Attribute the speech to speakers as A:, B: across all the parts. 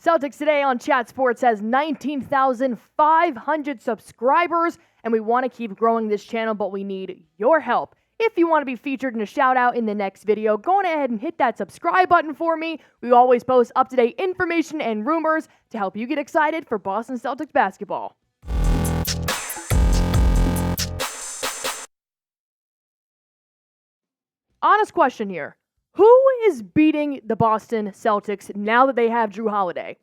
A: Celtics Today on Chat Sports has 19,500 subscribers, and we want to keep growing this channel, but we need your help. If you want to be featured in a shout-out in the next video, go on ahead and hit that subscribe button for me. We always post up-to-date information and rumors to help you get excited for Boston Celtics basketball. Honest question here. Who is beating the Boston Celtics now that they have Jrue Holiday?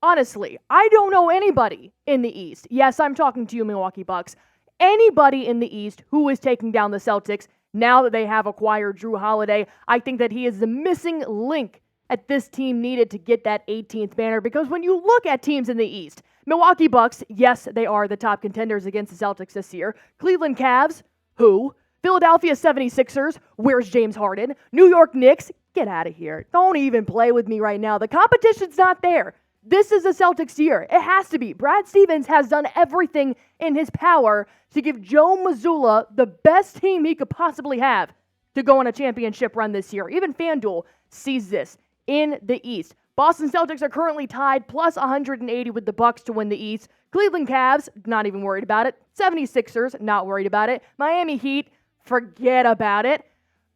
A: Honestly, I don't know anybody in the East. Yes, I'm talking to you, Milwaukee Bucks. Anybody in the East who is taking down the Celtics now that they have acquired Jrue Holiday. I think that he is the missing link that this team needed to get that 18th banner, because when you look at teams in the East, Milwaukee Bucks, yes, they are the top contenders against the Celtics this year. Cleveland Cavs, who? Philadelphia 76ers, where's James Harden? New York Knicks, get out of here. Don't even play with me right now. The competition's not there. This is the Celtics year. It has to be. Brad Stevens has done everything in his power to give Joe Mazzulla the best team he could possibly have to go on a championship run this year. Even FanDuel sees this in the East. Boston Celtics are currently tied plus 180 with the Bucks to win the East. Cleveland Cavs, not even worried about it. 76ers, not worried about it. Miami Heat, forget about it.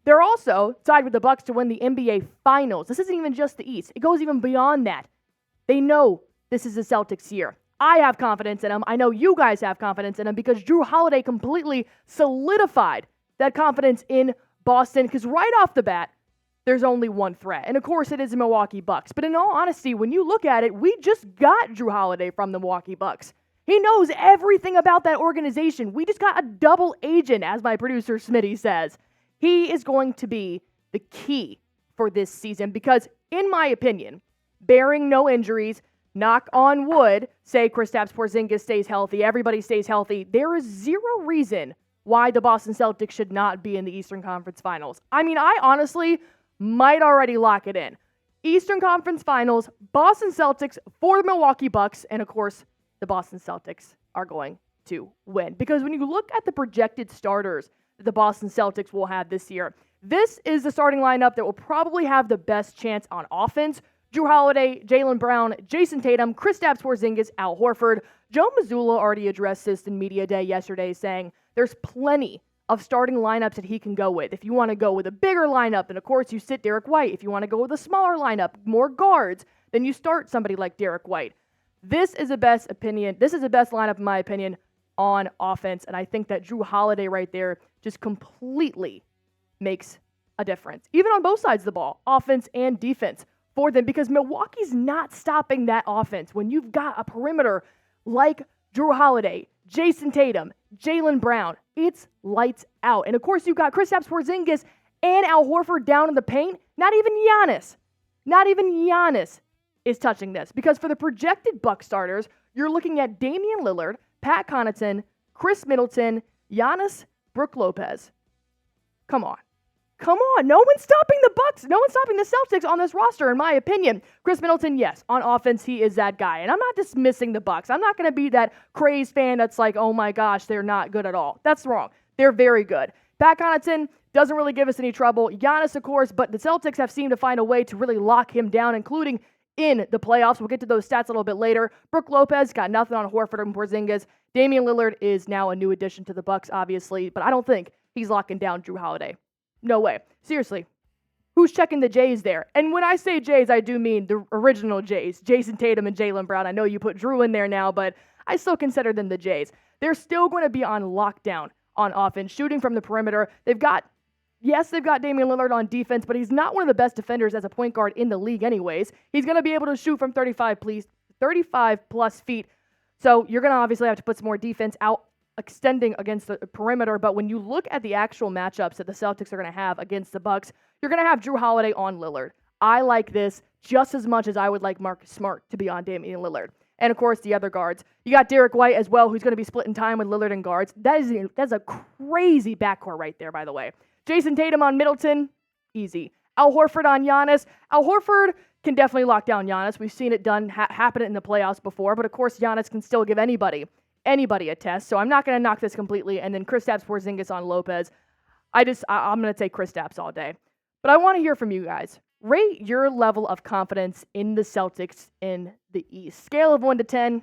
A: They're also tied with the Bucks to win the NBA Finals. This isn't even just the East. It goes even beyond that. They know this is the Celtics year. I have confidence in them. I know you guys have confidence in them because Jrue Holiday completely solidified that confidence in Boston, because right off the bat, there's only one threat. And of course, it is the Milwaukee Bucks. But in all honesty, when you look at it, we just got Jrue Holiday from the Milwaukee Bucks. He knows everything about that organization. We just got a double agent, as my producer Smitty says. He is going to be the key for this season because, in my opinion, barring no injuries, knock on wood, say Kristaps Porzingis stays healthy, everybody stays healthy, there is zero reason why the Boston Celtics should not be in the Eastern Conference Finals. I mean, I honestly might already lock it in. Eastern Conference Finals, Boston Celtics for the Milwaukee Bucks, and of course, the Boston Celtics are going to win. Because when you look at the projected starters that the Boston Celtics will have this year, this is the starting lineup that will probably have the best chance on offense. Jrue Holiday, Jaylen Brown, Jason Tatum, Kristaps Porzingis, Al Horford. Joe Mazzulla already addressed this in Media Day yesterday, saying there's plenty of starting lineups that he can go with. If you want to go with a bigger lineup, then of course you sit Derrick White. If you want to go with a smaller lineup, more guards, then you start somebody like Derrick White. This is the best lineup, in my opinion, on offense. And I think that Jrue Holiday right there just completely makes a difference. Even on both sides of the ball, offense and defense for them, because Milwaukee's not stopping that offense. When you've got a perimeter like Jrue Holiday, Jason Tatum, Jaylen Brown, it's lights out. And of course, you've got Kristaps Porzingis and Al Horford down in the paint. Not even Giannis is touching this. Because for the projected Buck starters, you're looking at Damian Lillard, Pat Connaughton, Chris Middleton, Giannis, Brook Lopez. Come on. No one's stopping the Bucks. No one's stopping the Celtics on this roster, in my opinion. Chris Middleton, yes, on offense, he is that guy. And I'm not dismissing the Bucks. I'm not going to be that crazed fan that's like, oh my gosh, they're not good at all. That's wrong. They're very good. Pat Connaughton doesn't really give us any trouble. Giannis, of course, but the Celtics have seemed to find a way to really lock him down, including in the playoffs. We'll get to those stats a little bit later. Brook Lopez got nothing on Horford and Porzingis. Damian Lillard is now a new addition to the Bucks, obviously, but I don't think he's locking down Jrue Holiday. No way. Seriously. Who's checking the Jays there? And when I say Jays, I do mean the original Jays. Jason Tatum and Jaylen Brown. I know you put Jrue in there now, but I still consider them the Jays. They're still going to be on lockdown on offense, shooting from the perimeter. They've got Damian Lillard on defense, but he's not one of the best defenders as a point guard in the league anyways. He's going to be able to shoot from 35 plus feet. So you're going to obviously have to put some more defense out extending against the perimeter, but when you look at the actual matchups that the Celtics are going to have against the Bucks, you're going to have Jrue Holiday on Lillard. I like this just as much as I would like Marcus Smart to be on Damian Lillard. And of course, the other guards. You got Derrick White as well, who's going to be splitting time with Lillard and guards. That's a crazy backcourt right there, by the way. Jason Tatum on Middleton, easy. Al Horford on Giannis. Al Horford can definitely lock down Giannis. We've seen it happen in the playoffs before, but of course, Giannis can still give anybody a test, so I'm not going to knock this completely. And then Kristaps Porzingis on Lopez. I'm going to take Kristaps all day. But I want to hear from you guys. Rate your level of confidence in the Celtics in the East. Scale of 1 to 10,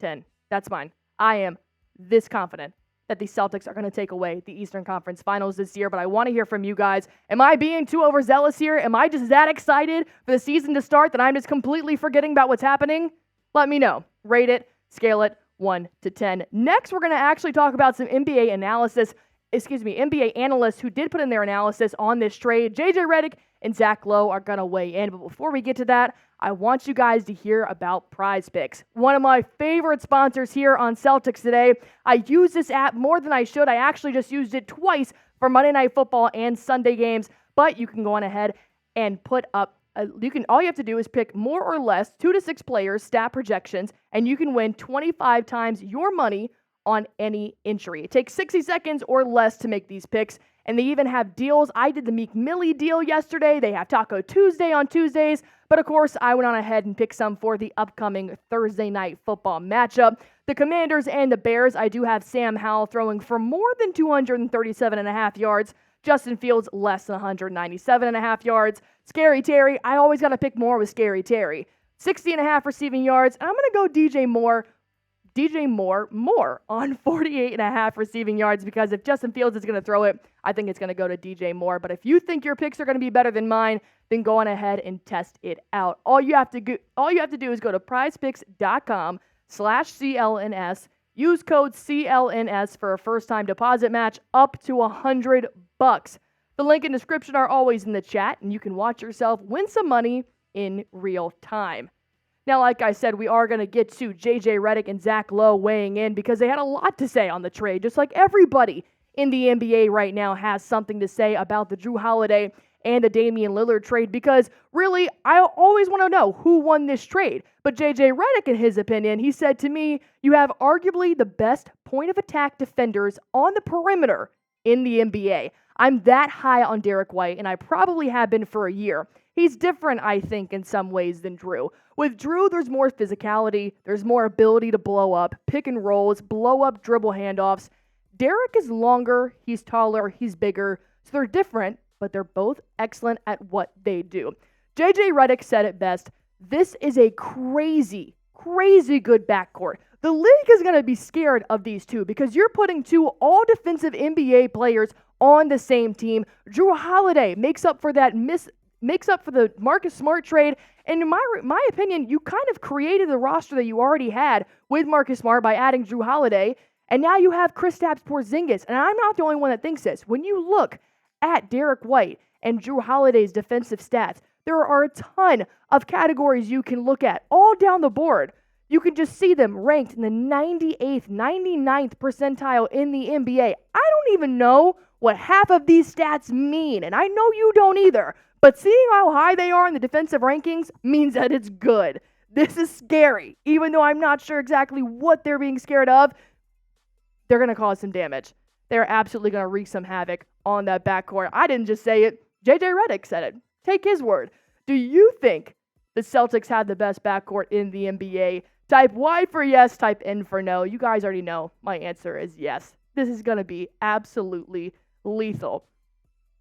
A: 10. That's mine. I am this confident that the Celtics are going to take away the Eastern Conference Finals this year, but I want to hear from you guys. Am I being too overzealous here? Am I just that excited for the season to start that I'm just completely forgetting about what's happening? Let me know. Rate it, scale it, 1 to 10. Next, we're going to actually talk about some NBA analysts who did put in their analysis on this trade. JJ Redick and Zach Lowe are going to weigh in. But before we get to that, I want you guys to hear about Prize Picks, one of my favorite sponsors here on Celtics Today. I use this app more than I should. I actually just used it twice for Monday Night Football and Sunday games. But you can go on ahead and put up all you have to do is pick more or less 2 to 6 players, stat projections, and you can win 25 times your money on any entry. It takes 60 seconds or less to make these picks, and they even have deals. I did the Meek Millie deal yesterday. They have Taco Tuesday on Tuesdays, but of course, I went on ahead and picked some for the upcoming Thursday night football matchup. The Commanders and the Bears, I do have Sam Howell throwing for more than 237.5 yards. Justin Fields, less than 197.5 yards. Scary Terry, I always got to pick more with Scary Terry. 60.5 receiving yards, and I'm going to go DJ Moore on 48.5 receiving yards, because if Justin Fields is going to throw it, I think it's going to go to DJ Moore. But if you think your picks are going to be better than mine, then go on ahead and test it out. All you have to do is go to prizepicks.com/CLNS. Use code CLNS for a first-time deposit match up to $100. The link and description are always in the chat, and you can watch yourself win some money in real time. Now, like I said, we are going to get to JJ Redick and Zach Lowe weighing in because they had a lot to say on the trade. Just like everybody in the NBA right now has something to say about the Jrue Holiday and the Damian Lillard trade, because really, I always want to know who won this trade. But JJ Redick, in his opinion, he said to me, you have arguably the best point of attack defenders on the perimeter in the NBA. I'm that high on Derrick White, and I probably have been for a year. He's different, I think, in some ways than Jrue. With Jrue, there's more physicality, there's more ability to blow up, pick and rolls, blow up dribble handoffs. Derrick is longer, he's taller, he's bigger, so they're different, but they're both excellent at what they do. JJ Redick said it best, this is a crazy good backcourt. The league is going to be scared of these two because you're putting 2 all-defensive NBA players on the same team. Jrue Holiday makes up for the Marcus Smart trade. And in my opinion, you kind of created the roster that you already had with Marcus Smart by adding Jrue Holiday. And now you have Kristaps Porzingis. And I'm not the only one that thinks this. When you look at Derrick White and Jrue Holiday's defensive stats, there are a ton of categories you can look at all down the board. You can just see them ranked in the 98th, 99th percentile in the NBA. I don't even know what half of these stats mean, and I know you don't either. But seeing how high they are in the defensive rankings means that it's good. This is scary. Even though I'm not sure exactly what they're being scared of, they're going to cause some damage. They're absolutely going to wreak some havoc on that backcourt. I didn't just say it. JJ Redick said it. Take his word. Do you think the Celtics have the best backcourt in the NBA? Type Y for yes, type N for no. You guys already know my answer is yes. This is going to be absolutely lethal.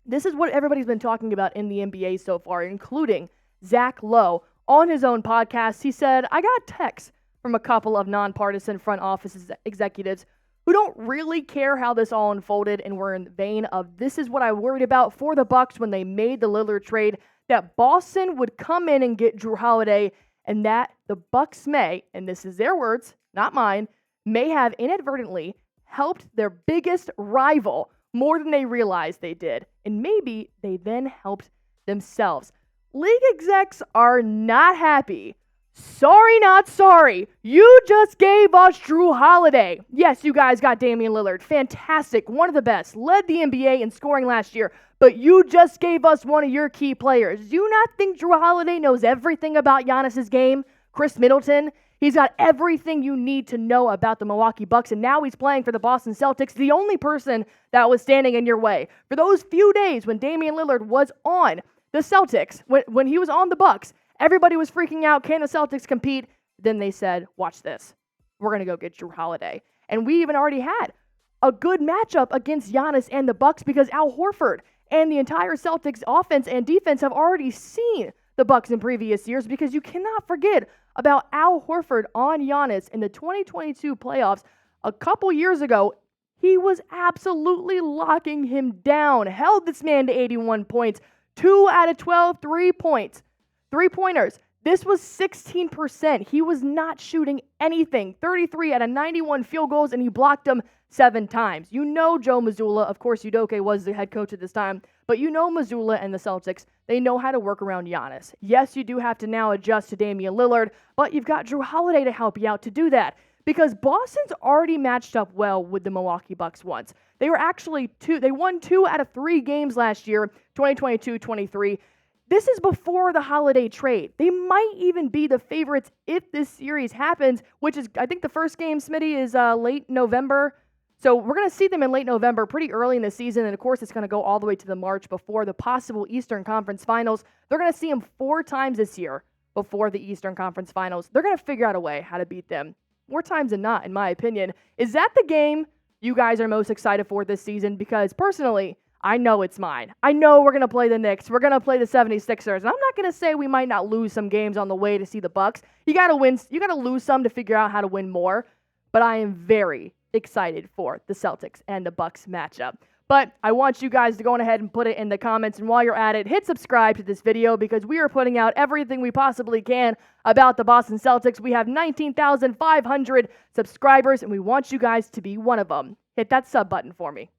A: This is what everybody's been talking about in the NBA so far, including Zach Lowe. On his own podcast, he said, I got texts from a couple of nonpartisan front office executives who don't really care how this all unfolded and were in the vein of, this is what I worried about for the Bucks when they made the Lillard trade, that Boston would come in and get Jrue Holiday, and that the Bucks may, and this is their words, not mine, may have inadvertently helped their biggest rival more than they realized they did. And maybe they then helped themselves. League execs are not happy. Sorry, not sorry. You just gave us Jrue Holiday. Yes, you guys got Damian Lillard. Fantastic. One of the best. Led the NBA in scoring last year. But you just gave us one of your key players. Do you not think Jrue Holiday knows everything about Giannis's game? Chris Middleton? He's got everything you need to know about the Milwaukee Bucks, and now he's playing for the Boston Celtics, the only person that was standing in your way. For those few days when Damian Lillard was on the Celtics, when he was on the Bucks, everybody was freaking out, can the Celtics compete? Then they said, watch this. We're going to go get Jrue Holiday. And we even already had a good matchup against Giannis and the Bucks because Al Horford And the entire Celtics offense and defense have already seen the Bucks in previous years, because you cannot forget about Al Horford on Giannis in the 2022 playoffs a couple years ago. He was absolutely locking him down, held this man to 81 points, 2 out of 12 three-pointers. This was 16%. He was not shooting anything. 33 out of 91 field goals, and he blocked them 7 times. You know Joe Mazzulla, of course, Udoka was the head coach at this time, but you know Mazzulla and the Celtics, they know how to work around Giannis. Yes, you do have to now adjust to Damian Lillard, but you've got Jrue Holiday to help you out to do that, because Boston's already matched up well with the Milwaukee Bucks once. They won 2 out of 3 games last year, 2022-23. This is before the Holiday trade. They might even be the favorites if this series happens, which is, I think the first game, Smitty, is late November. So we're going to see them in late November, pretty early in the season. And, of course, it's going to go all the way to the March before the possible Eastern Conference Finals. They're going to see them 4 times this year before the Eastern Conference Finals. They're going to figure out a way how to beat them. More times than not, in my opinion. Is that the game you guys are most excited for this season? Because, personally, I know it's mine. I know we're going to play the Knicks. We're going to play the 76ers. And I'm not going to say we might not lose some games on the way to see the Bucks. You got to win. You got to lose some to figure out how to win more. But I am very excited for the Celtics and the Bucks matchup. But I want you guys to go on ahead and put it in the comments. And while you're at it, hit subscribe to this video, because we are putting out everything we possibly can about the Boston Celtics. We have 19,500 subscribers, and we want you guys to be one of them. Hit that sub button for me.